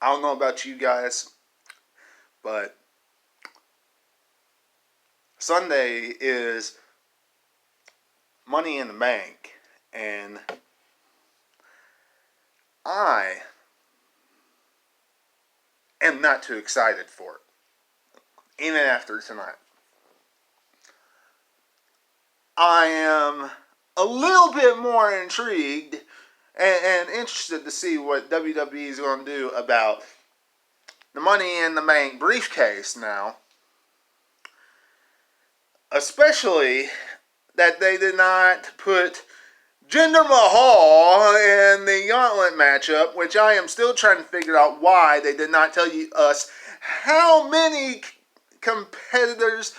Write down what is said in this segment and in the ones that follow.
I don't know about you guys, but Sunday is Money in the Bank, and I am not too excited for it, even after tonight. I am a little bit more intrigued and interested to see what WWE is going to do about the Money in the Bank briefcase now. Especially that they did not put Jinder Mahal in the gauntlet matchup, which I am still trying to figure out why they did not tell us how many competitors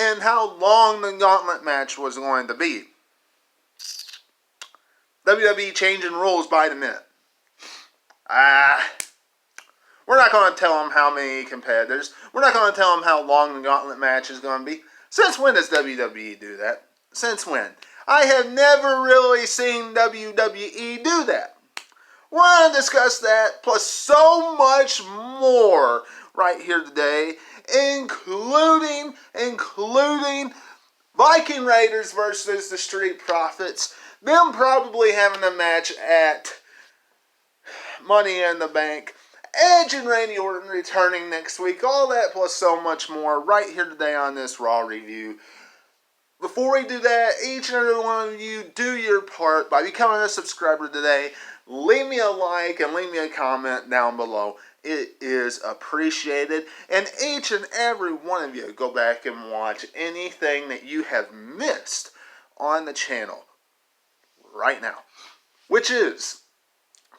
and how long the gauntlet match was going to be. WWE changing rules by the minute. We're not going to tell them how many competitors. We're not going to tell them how long the gauntlet match is going to be. Since when does WWE do that? Since when? I have never really seen WWE do that. We're going to discuss that, plus so much more right here today, including Viking Raiders versus the Street Profits, them probably having a match at Money in the Bank, Edge and Randy Orton returning next week, all that plus so much more right here today on this Raw review. Before we do that, each and every one of you do your part by becoming a subscriber today. Leave me a like and leave me a comment down below. It is appreciated. And each and every one of you go back and watch anything that you have missed on the channel right now, which is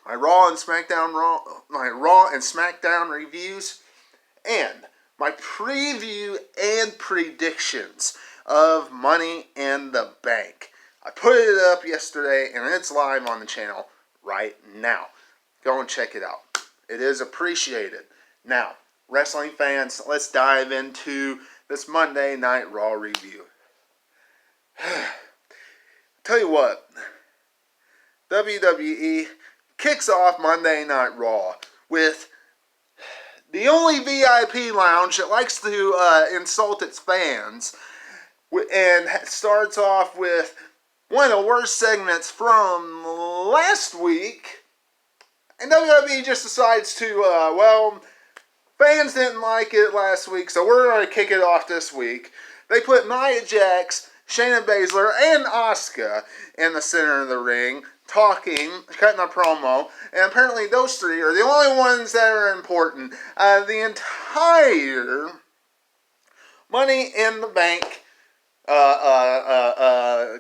my Raw and SmackDown reviews, and my preview and predictions of Money in the Bank. I put it up yesterday, and it's live on the channel right now. Go and check it out. It is appreciated. Now, wrestling fans, let's dive into this Monday Night Raw review. Tell you what, WWE kicks off Monday Night Raw with the only VIP lounge that likes to insult its fans, and starts off with one of the worst segments from last week. And WWE just decides to, fans didn't like it last week, so we're going to kick it off this week. They put Nia Jax, Shayna Baszler, and Asuka in the center of the ring, talking, cutting a promo, and apparently those three are the only ones that are important. The entire Money in the Bank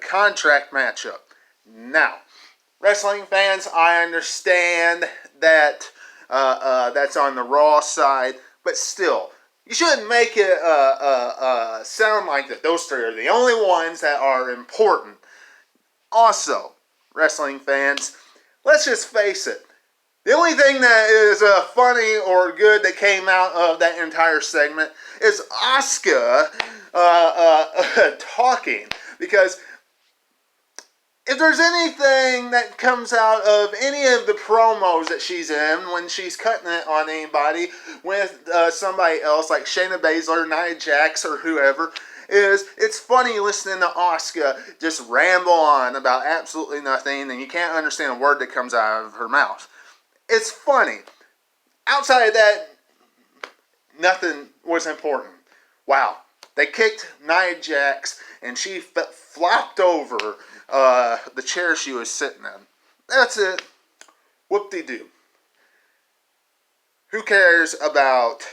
contract matchup. Now, wrestling fans, I understand that that's on the Raw side, but still, you shouldn't make it sound like that those three are the only ones that are important. Also, wrestling fans, let's just face it. The only thing that is funny or good that came out of that entire segment is Asuka talking. Because if there's anything that comes out of any of the promos that she's in when she's cutting it on anybody with somebody else like Shayna Baszler, Nia Jax, or whoever, is it's funny listening to Asuka just ramble on about absolutely nothing, and you can't understand a word that comes out of her mouth. It's funny. Outside of that, nothing was important. Wow. They kicked Nia Jax, and she flopped over the chair she was sitting in. That's it. Whoop-de-doo. Who cares about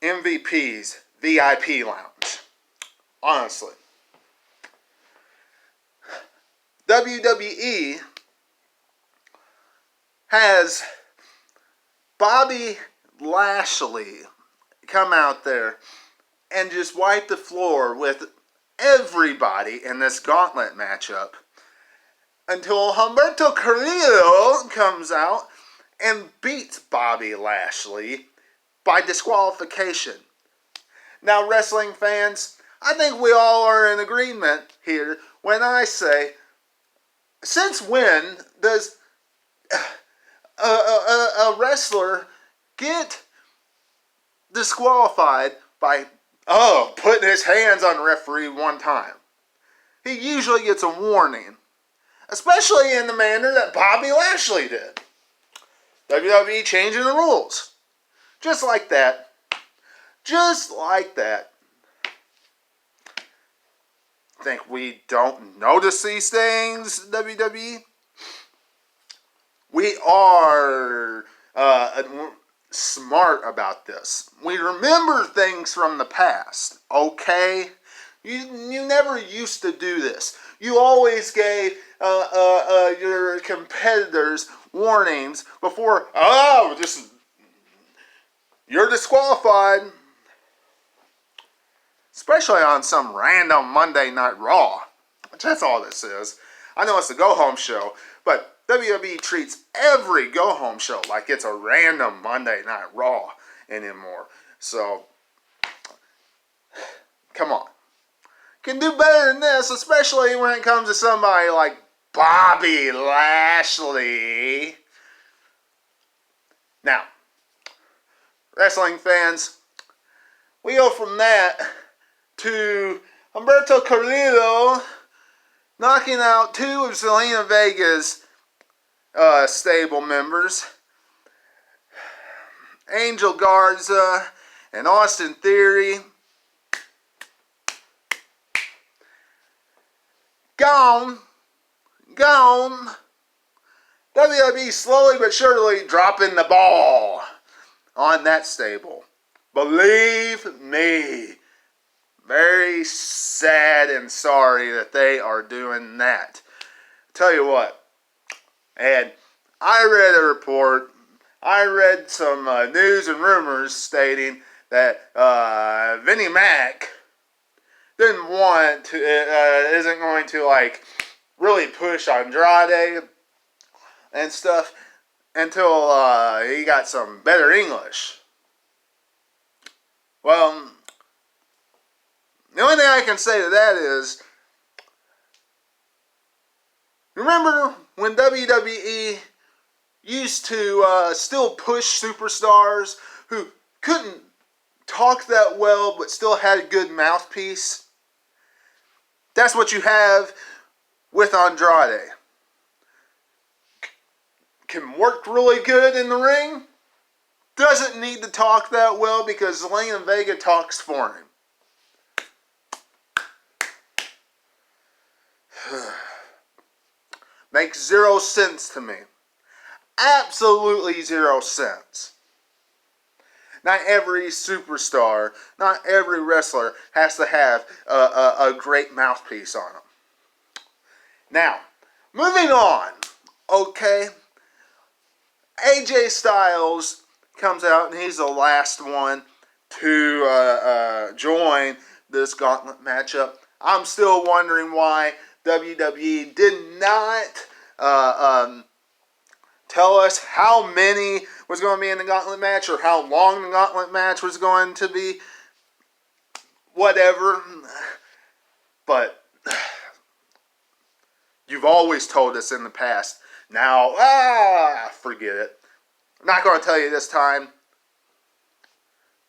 MVP's VIP lounge? Honestly. WWE has Bobby Lashley come out there and just wipe the floor with everybody in this gauntlet matchup until Humberto Carrillo comes out and beats Bobby Lashley by disqualification. Now, wrestling fans, I think we all are in agreement here when I say, since when does a a wrestler get disqualified by putting his hands on the referee one time. He usually gets a warning, especially in the manner that Bobby Lashley did. WWE changing the rules. Just like that. Just like that. Think we don't notice these things, WWE? We are smart about this. We remember things from the past, okay? You never used to do this. You always gave your competitors warnings before, you're disqualified. Especially on some random Monday Night Raw. Which that's all this is. I know it's a go-home show, but WWE treats every go-home show like it's a random Monday Night Raw anymore. So, come on. Can do better than this, especially when it comes to somebody like Bobby Lashley. Now, wrestling fans, we go from that to Humberto Carrillo knocking out two of Zelina Vega's stable members, Angel Garza and Austin Theory. Gone. WWE slowly but surely dropping the ball on that stable. Believe me. Very sad and sorry that they are doing that. Tell you what, and I read a report, I read some news and rumors stating that Vinnie Mac didn't want to, isn't going to like really push Andrade and stuff until he got some better English. Well, the only thing I can say to that is, remember when WWE used to still push superstars who couldn't talk that well but still had a good mouthpiece? That's what you have with Andrade. Can work really good in the ring. Doesn't need to talk that well because Zelina Vega talks for him. Makes 0 sense to me. Absolutely 0 sense. Not every superstar, not every wrestler has to have a great mouthpiece on them. Now, moving on. Okay. AJ Styles comes out and he's the last one to join this gauntlet matchup. I'm still wondering why WWE did not tell us how many was going to be in the gauntlet match or how long the gauntlet match was going to be. Whatever. But you've always told us in the past. Now, forget it. I'm not going to tell you this time.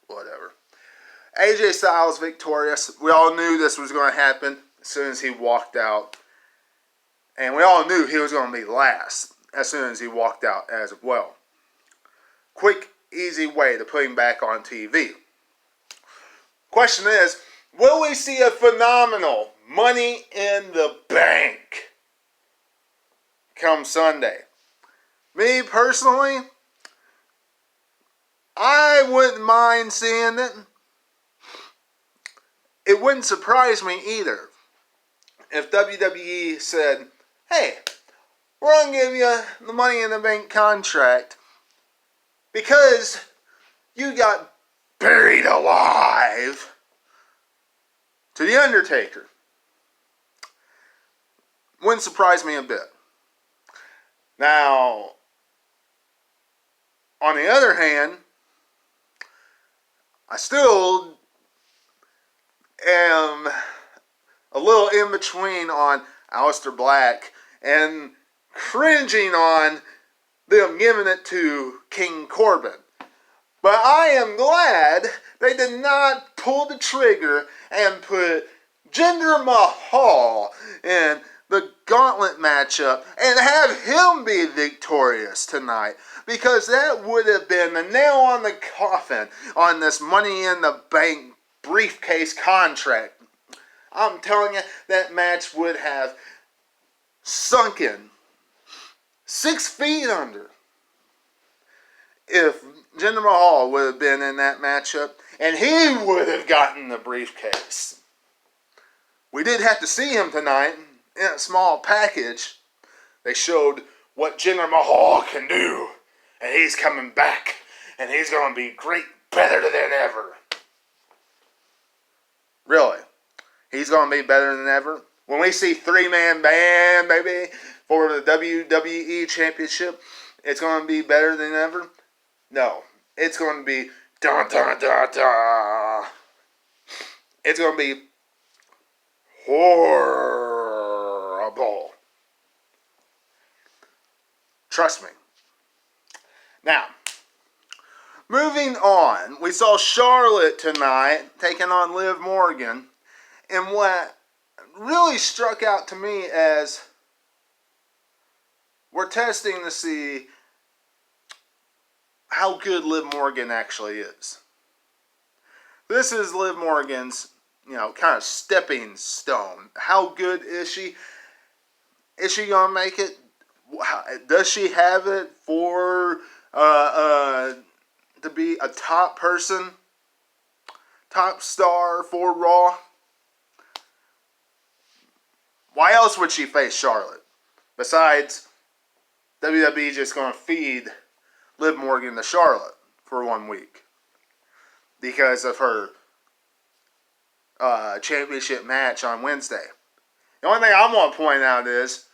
Whatever. AJ Styles victorious. We all knew this was going to happen as soon as he walked out. And we all knew he was going to be last as soon as he walked out as well. Quick, easy way to put him back on TV. Question is, will we see a phenomenal Money in the Bank come Sunday? Me personally, I wouldn't mind seeing it. It wouldn't surprise me either if WWE said, hey, we're going to give you the Money in the Bank contract because you got buried alive to The Undertaker. Wouldn't surprise me a bit. Now, on the other hand, I still am a little in between on Aleister Black and cringing on them giving it to King Corbin. But I am glad they did not pull the trigger and put Jinder Mahal in the gauntlet matchup and have him be victorious tonight, because that would have been the nail on the coffin on this Money in the Bank briefcase contract. I'm telling you, that match would have sunken 6 feet under if Jinder Mahal would have been in that matchup, and he would have gotten the briefcase. We did have to see him tonight in a small package. They showed what Jinder Mahal can do, and he's coming back, and he's going to be great, better than ever. Really, he's going to be better than ever. When we see 3-man band, baby, for the WWE Championship, it's going to be better than ever. No, it's going to be da da da da. It's going to be horrible. Trust me. Now, moving on, we saw Charlotte tonight taking on Liv Morgan, and what really struck out to me as we're testing to see how good Liv Morgan actually is. This is Liv Morgan's, kind of stepping stone. How good is she? Is she going to make it? Does she have it for to be a top person, top star for Raw? Why else would she face Charlotte? Besides, WWE just going to feed Liv Morgan to Charlotte for 1 week because of her championship match on Wednesday. The only thing I want to point out is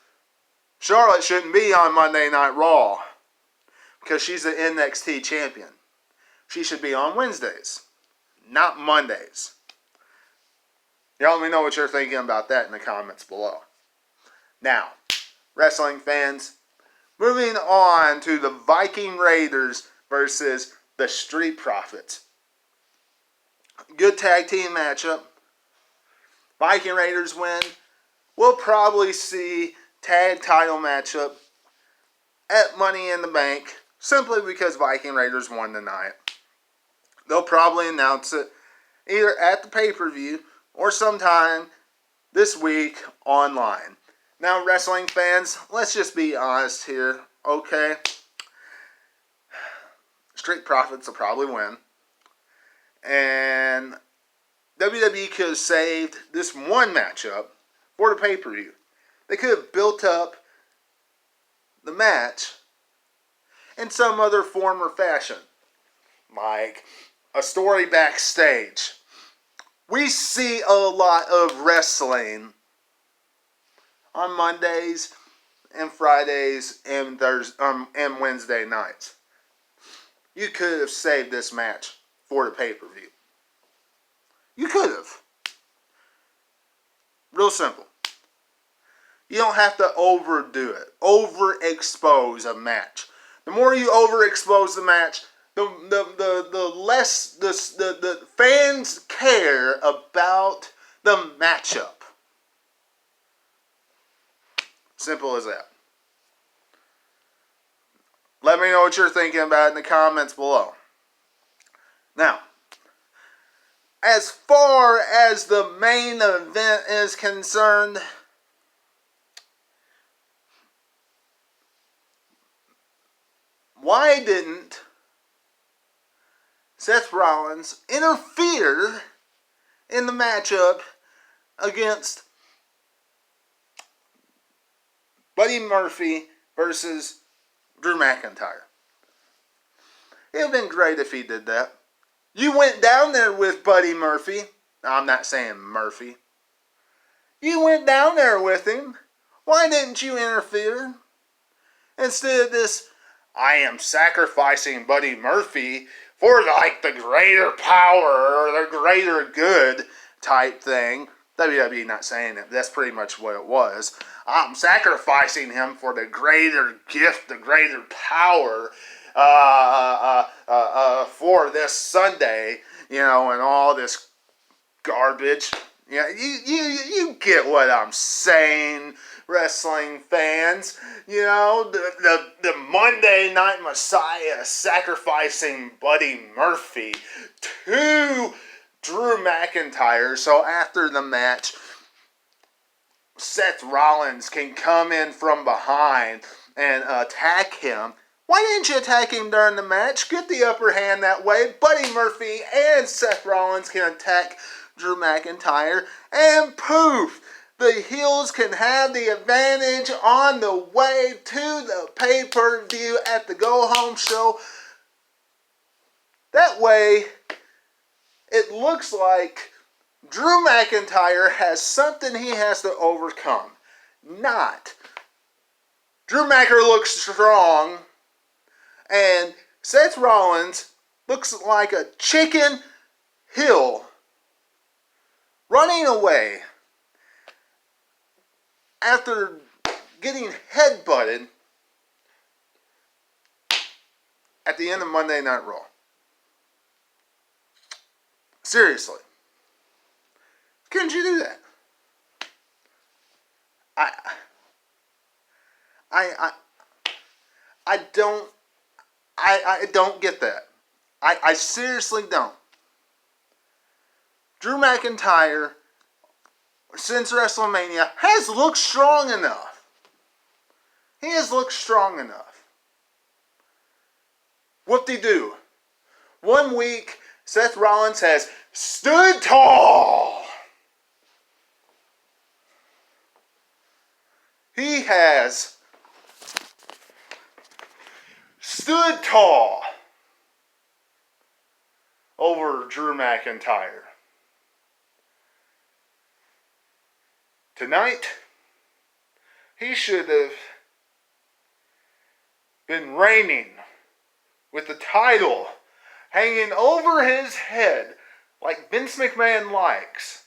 Charlotte shouldn't be on Monday Night Raw because she's the NXT champion. She should be on Wednesdays, not Mondays. Y'all let me know what you're thinking about that in the comments below. Now, wrestling fans, moving on to the Viking Raiders versus the Street Profits. Good tag team matchup. Viking Raiders win. We'll probably see tag title matchup at Money in the Bank simply because Viking Raiders won tonight. They'll probably announce it either at the pay-per-view or sometime this week online. Now, wrestling fans, let's just be honest here, okay? Street Profits will probably win. And WWE could have saved this one matchup for the pay-per-view. They could have built up the match in some other form or fashion, like a story backstage. We see a lot of wrestling on Mondays and Fridays and and Wednesday nights. You could have saved this match for the pay-per-view. You could have. Real simple. You don't have to overdo it. Overexpose a match. The more you overexpose the match, the less the fans care about the matchup. Simple as that. Let me know what you're thinking about in the comments below. Now, as far as the main event is concerned, why didn't Seth Rollins interfere in the matchup against Buddy Murphy versus Drew McIntyre? It would have been great if he did that. You went down there with Buddy Murphy. I'm not saying Murphy. You went down there with him. Why didn't you interfere? Instead of this, I am sacrificing Buddy Murphy for like the greater power or the greater good type thing. WWE not saying it. That's pretty much what it was. I'm sacrificing him for the greater gift, the greater power for this Sunday, you know, and all this garbage. Yeah, you get what I'm saying, wrestling fans. You know, the Monday Night Messiah sacrificing Buddy Murphy to Drew McIntyre. So after the match, Seth Rollins can come in from behind and attack him. Why didn't you attack him during the match? Get the upper hand that way. Buddy Murphy and Seth Rollins can attack Drew McIntyre, and poof, the heels can have the advantage on the way to the pay-per-view at the go-home show. That way, it looks like Drew McIntyre has something he has to overcome. Not. Drew McIntyre looks strong, and Seth Rollins looks like a chicken heel running away after getting headbutted at the end of Monday Night Raw. Seriously. Couldn't you do that? I don't get that. I seriously don't. Drew McIntyre, since WrestleMania, has looked strong enough. He has looked strong enough. Whoop-de-doo. 1 week, Seth Rollins has stood tall. He has stood tall over Drew McIntyre. Tonight, he should have been reigning with the title hanging over his head like Vince McMahon likes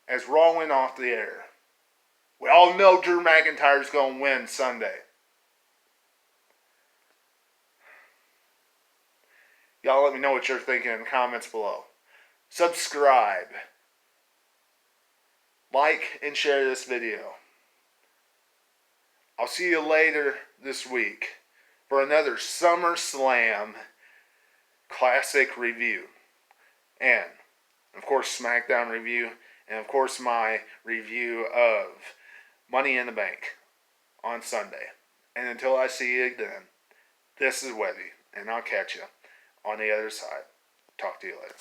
as Raw went off the air. We all know Drew McIntyre's going to win Sunday. Y'all let me know what you're thinking in the comments below. Subscribe. Like and share this video. I'll see you later this week for another SummerSlam Classic review. And, of course, SmackDown review. And, of course, my review of Money in the Bank on Sunday. And until I see you again, this is Webby. And I'll catch you on the other side. Talk to you later.